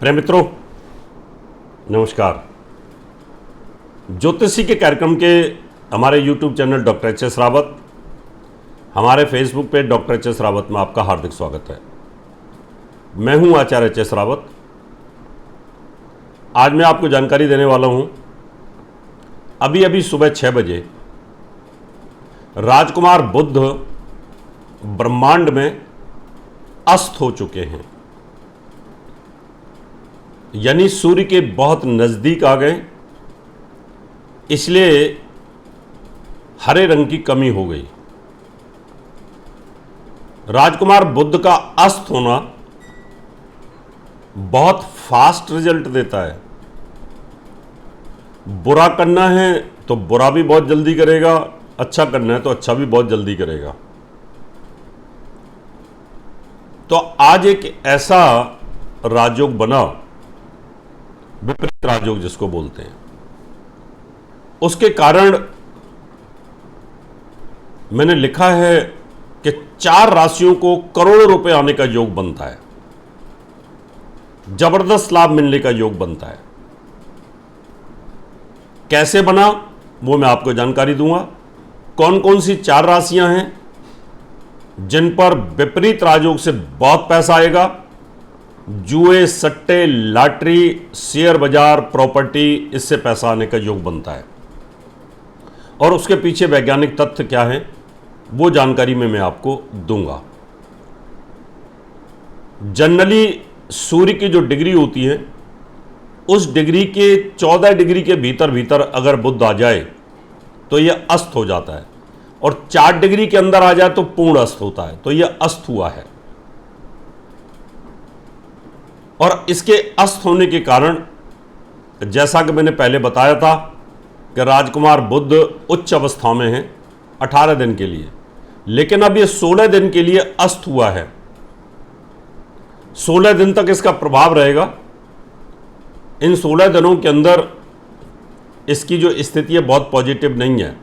प्रिय मित्रों, नमस्कार। ज्योतिषी के कार्यक्रम के हमारे YouTube channel doctor HS. Rawat, हमारे फेसबुक पे डॉक्टर एच.एस. रावत में आपका हार्दिक स्वागत है। मैं हूं आचार्य एच.एस. रावत। आज मैं आपको जानकारी देने वाला हूं। अभी सुबह 6 बजे राजकुमार बुध ब्रह्मांड में अस्त हो चुके हैं, यानी सूर्य के बहुत नज़दीक आ गए, इसलिए हरे रंग की कमी हो गई। राजकुमार बुध का अस्त होना बहुत फास्ट रिजल्ट देता है। बुरा करना है तो बुरा भी बहुत जल्दी करेगा, अच्छा करना है तो अच्छा भी बहुत जल्दी करेगा। तो आज एक ऐसा राजयोग बना, विपरीत राजयोग जिसको बोलते हैं, उसके कारण मैंने लिखा है कि 4 राशियों को करोड़ों रुपए आने का योग बनता है, जबरदस्त लाभ मिलने का योग बनता है। कैसे बना वो मैं आपको जानकारी दूंगा। कौन कौन सी 4 राशियां हैं जिन पर विपरीत राजयोग से बहुत पैसा आएगा। जुए, सट्टे, लॉटरी, शेयर बाजार, प्रॉपर्टी, इससे पैसा आने का योग बनता है, और उसके पीछे वैज्ञानिक तथ्य क्या है वो जानकारी में मैं आपको दूंगा। जनरली सूर्य की जो डिग्री होती है, उस डिग्री के 14 डिग्री के भीतर भीतर अगर बुध आ जाए तो यह अस्त हो जाता है, और 4 डिग्री के अंदर आ जाए तो पूर्ण अस्त होता है। तो यह अस्त हुआ है, और इसके अस्त होने के कारण, जैसा कि मैंने पहले बताया था कि राजकुमार बुध उच्च अवस्था में है 18 दिन के लिए, लेकिन अब ये 16 दिन के लिए अस्त हुआ है। 16 दिन तक इसका प्रभाव रहेगा। इन 16 दिनों के अंदर इसकी जो स्थिति है बहुत पॉजिटिव नहीं है।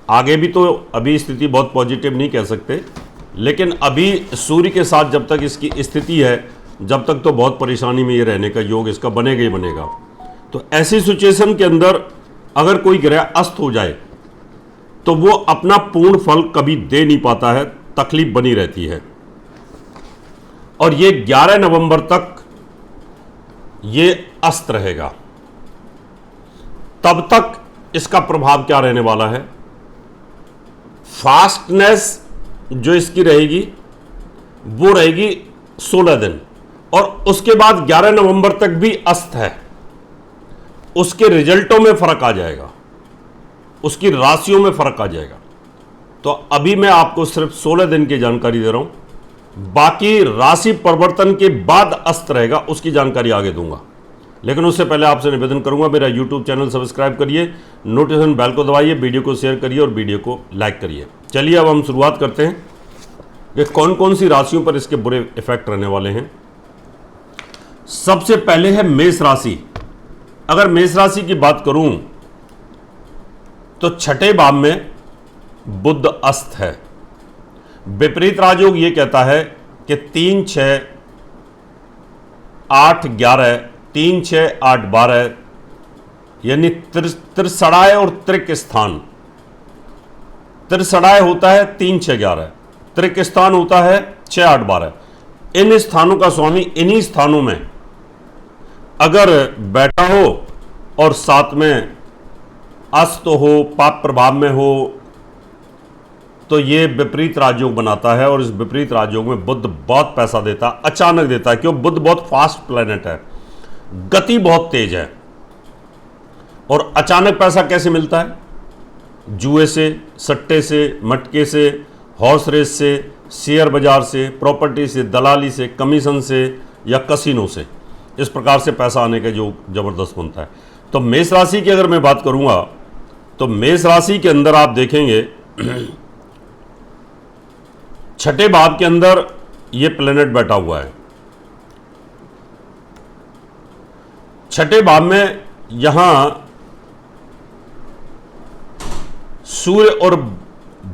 आगे भी तो अभी स्थिति बहुत पॉजिटिव नहीं कह सकते, लेकिन अभी सूर्य के साथ जब तक इसकी स्थिति है, जब तक तो बहुत परेशानी में ये रहने का योग इसका बनेगा ही बनेगा। तो ऐसी सिचुएशन के अंदर अगर कोई ग्रह अस्त हो जाए तो वो अपना पूर्ण फल कभी दे नहीं पाता है, तकलीफ बनी रहती है। और ये 11 नवंबर तक ये अस्त रहेगा। तब तक इसका प्रभाव क्या रहने वाला है, फास्टनेस जो इसकी रहेगी वो रहेगी 16 दिन, और उसके बाद 11 नवंबर तक भी अस्त है। उसके रिजल्टों में फर्क आ जाएगा, उसकी राशियों में फर्क आ जाएगा। तो अभी मैं आपको सिर्फ 16 दिन की जानकारी दे रहा हूं, बाकी राशि परिवर्तन के बाद अस्त रहेगा, उसकी जानकारी आगे दूंगा। लेकिन उससे पहले आपसे निवेदन करूंगा, मेरा YouTube चैनल सब्सक्राइब करिए, नोटिफिकेशन बेल को दबाइए, वीडियो को शेयर करिए और वीडियो को लाइक करिए। चलिए अब हम शुरुआत करते हैं कि कौन कौन सी राशियों पर इसके बुरे इफेक्ट रहने वाले हैं। सबसे पहले है मेष राशि। अगर मेष राशि की बात करूं तो 6ठे भाव में बुध अस्त है। विपरीत राजयोग ये कहता है कि 3, 6, 8, 11, 3, 6, 8, 12, यानी त्रिसड़ाय और त्रिक स्थान। त्रिसड़ाय होता है 3, 6, 11, त्रिक स्थान होता है 6, 8, 12। इन स्थानों का स्वामी इन्हीं स्थानों में अगर बैठा हो और साथ में अस्त हो, पाप प्रभाव में हो, तो ये विपरीत राजयोग बनाता है। और इस विपरीत राजयोग में बुध बहुत पैसा देता, अचानक देता है, क्यों? बुध बहुत फास्ट प्लेनेट है, गति बहुत तेज है। और अचानक पैसा कैसे मिलता है? जुए से, सट्टे से, मटके से, हॉर्स रेस से, शेयर बाजार से, प्रॉपर्टी से, दलाली से, कमीशन से या कसिनो से। इस प्रकार से पैसा आने का जो जबरदस्त बनता है। तो मेष राशि की अगर मैं बात करूंगा तो मेष राशि के अंदर आप देखेंगे 6ठे भाव के अंदर ये प्लेनेट बैठा हुआ है। 6ठे भाव में यहां सूर्य और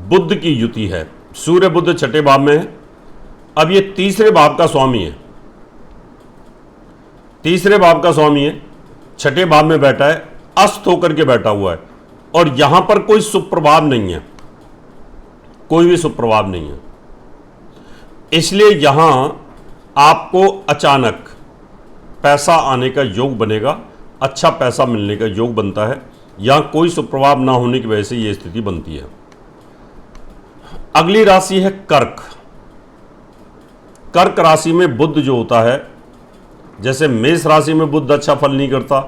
बुध की युति है। सूर्य बुध 6ठे भाव में है। अब ये तीसरे भाव का स्वामी है। तीसरे भाव का स्वामी है, छठे भाव में बैठा है, अस्त होकर के बैठा हुआ है, और यहां पर कोई सुप्रभाव नहीं है, कोई भी सुप्रभाव नहीं है। इसलिए यहां आपको अचानक पैसा आने का योग बनेगा, अच्छा पैसा मिलने का योग बनता है। यहां कोई सुप्रभाव ना होने की वजह से यह स्थिति बनती है। अगली राशि है कर्क। कर्क राशि में बुध जो होता है, जैसे मेष राशि में बुध अच्छा फल नहीं करता,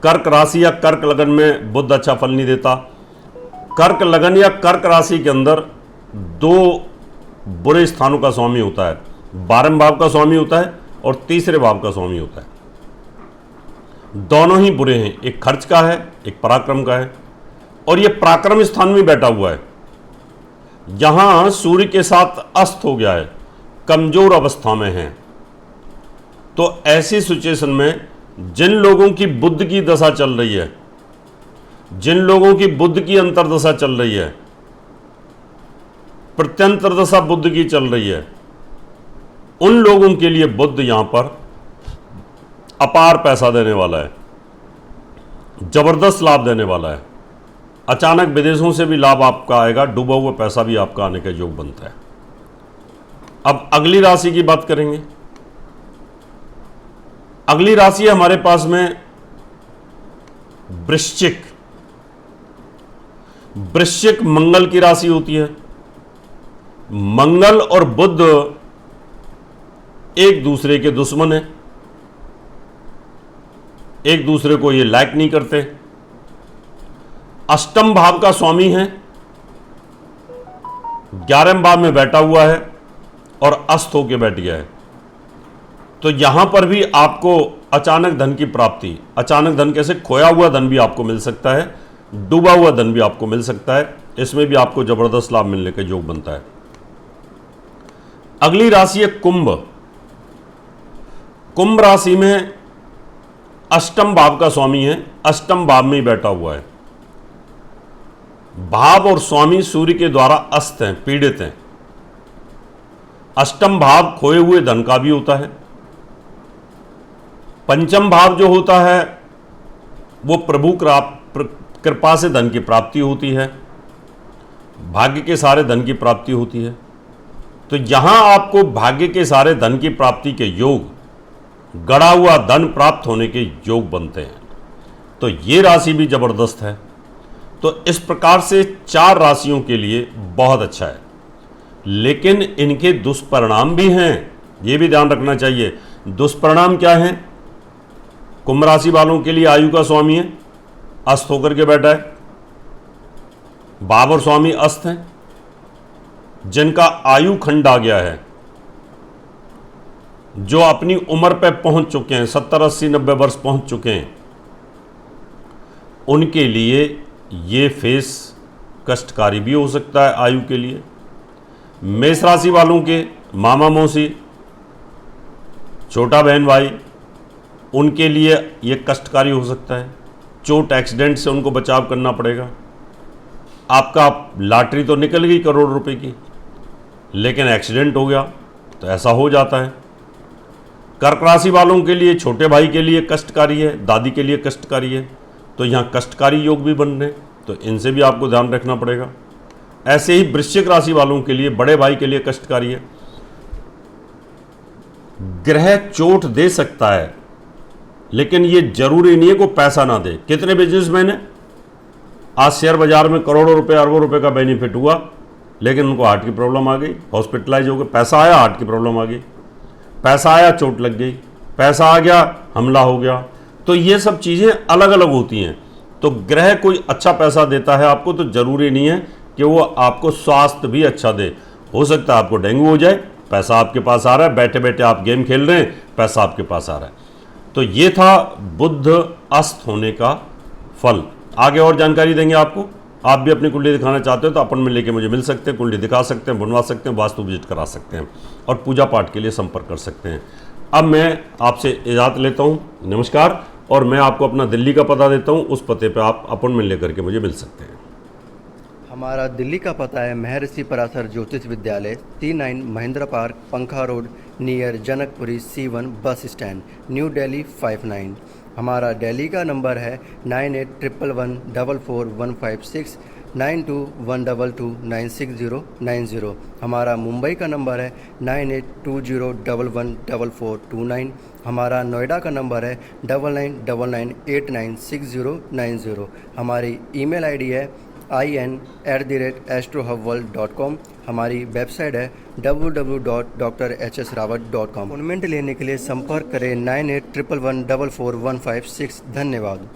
कर्क राशि या कर्क लगन में बुध अच्छा फल नहीं देता। कर्क लगन या कर्क राशि के अंदर दो बुरे स्थानों का स्वामी होता है, 12वें भाव का स्वामी होता है और तीसरे भाव का स्वामी होता है। दोनों ही बुरे हैं, एक खर्च का है, एक पराक्रम का है, और यह पराक्रम स्थान में बैठा हुआ है। यहां सूर्य के साथ अस्त हो गया है, कमजोर अवस्था में है। तो ऐसी सिचुएशन में जिन लोगों की बुध की दशा चल रही है, जिन लोगों की बुध की अंतर्दशा चल रही है, प्रत्यंतर दशा बुध की चल रही है, उन लोगों के लिए बुध यहां पर अपार पैसा देने वाला है, जबरदस्त लाभ देने वाला है। अचानक विदेशों से भी लाभ आपका आएगा, डूबा हुआ पैसा भी आपका आने का योग बनता है। अब अगली राशि की बात करेंगे। अगली राशि है हमारे पास में वृश्चिक। वृश्चिक मंगल की राशि होती है। मंगल और बुध एक दूसरे के दुश्मन हैं, एक दूसरे को ये लाइक नहीं करते। अष्टम भाव का स्वामी है, 11वें भाव में बैठा हुआ है और अस्त होकर बैठ गया है। तो यहां पर भी आपको अचानक धन की प्राप्ति, अचानक धन कैसे, खोया हुआ धन भी आपको मिल सकता है, डूबा हुआ धन भी आपको मिल सकता है। इसमें भी आपको जबरदस्त लाभ मिलने का योग बनता है। अगली राशि है कुंभ। कुंभ राशि में अष्टम भाव का स्वामी है, अष्टम भाव में ही बैठा हुआ है। भाव और स्वामी सूर्य के द्वारा अस्त हैं, पीड़ित हैं। अष्टम भाव खोए हुए धन का भी होता है। पंचम भाव जो होता है वो प्रभु कृपा से धन की प्राप्ति होती है, भाग्य के सारे धन की प्राप्ति होती है। तो यहां आपको भाग्य के सारे धन की प्राप्ति के योग, गड़ा हुआ धन प्राप्त होने के योग बनते हैं। तो ये राशि भी जबरदस्त है। तो इस प्रकार से 4 राशियों के लिए बहुत अच्छा है, लेकिन इनके दुष्परिणाम भी हैं, ये भी ध्यान रखना चाहिए। दुष्परिणाम क्या है? कुंभ राशि वालों के लिए आयु का स्वामी है, अस्त होकर के बैठा है। भाव और स्वामी अस्त हैं, जिनका आयु खंड आ गया है, जो अपनी उम्र पे पहुंच चुके हैं, 70, 80, 90 वर्ष पहुंच चुके हैं, उनके लिए ये फेस कष्टकारी भी हो सकता है आयु के लिए। मेष राशि वालों के मामा मौसी, छोटा बहन भाई, उनके लिए ये कष्टकारी हो सकता है। चोट एक्सीडेंट से उनको बचाव करना पड़ेगा। आपका लॉटरी तो निकल गई करोड़ रुपए की, लेकिन एक्सीडेंट हो गया तो ऐसा हो जाता है। कर्क राशि वालों के लिए, छोटे भाई के लिए कष्टकारी है, दादी के लिए कष्टकारी है। तो यहाँ कष्टकारी योग भी बन रहे हैं, तो इनसे भी आपको ध्यान रखना पड़ेगा। ऐसे ही वृश्चिक राशि वालों के लिए, बड़े भाई के लिए कष्टकारी है। ग्रह चोट दे सकता है, लेकिन ये जरूरी नहीं है को पैसा ना दे। कितने बिजनेसमैन हैं आज शेयर बाजार में करोड़ों रुपए, अरबों रुपए का बेनिफिट हुआ, लेकिन उनको हार्ट की प्रॉब्लम आ गई, हॉस्पिटलाइज हो गए। पैसा आया, हार्ट की प्रॉब्लम आ गई, पैसा आया, चोट लग गई, पैसा आ गया, हमला हो गया। तो ये सब चीज़ें अलग अलग होती हैं। तो ग्रह कोई अच्छा पैसा देता है आपको, तो जरूरी नहीं है कि वो आपको स्वास्थ्य भी अच्छा दे। हो सकता है आपको डेंगू हो जाए, पैसा आपके पास आ रहा है, बैठे बैठे आप गेम खेल रहे हैं, पैसा आपके पास आ रहा है। तो ये था बुध अस्त होने का फल। आगे और जानकारी देंगे आपको। आप भी अपनी कुंडली दिखाना चाहते हो तो अपन में लेके मुझे मिल सकते हैं, कुंडली दिखा सकते हैं, बनवा सकते हैं, वास्तु विजिट करा सकते हैं और पूजा पाठ के लिए संपर्क कर सकते हैं। अब मैं आपसे इजाज़त लेता हूँ, नमस्कार। और मैं आपको अपना दिल्ली का पता देता हूँ, उस पते पे आप अपॉइंटमेंट लेकर के मुझे मिल सकते हैं। हमारा दिल्ली का पता है महर्षि पराशर ज्योतिष विद्यालय, C9 महेंद्र पार्क, पंखा road, near Janakpuri C1 bus stand, new Delhi 59। हमारा दिल्ली का नंबर है 9811144156, 9212296090। हमारा मुंबई का नंबर है 9820114429। हमारा नोएडा का नंबर है 9999896090। हमारी ईमेल आईडी है in@astrohubworld.com। हमारी वेबसाइट है www.drhsrawat.com। अपॉइंटमेंट लेने के लिए संपर्क करें 9811144156। धन्यवाद।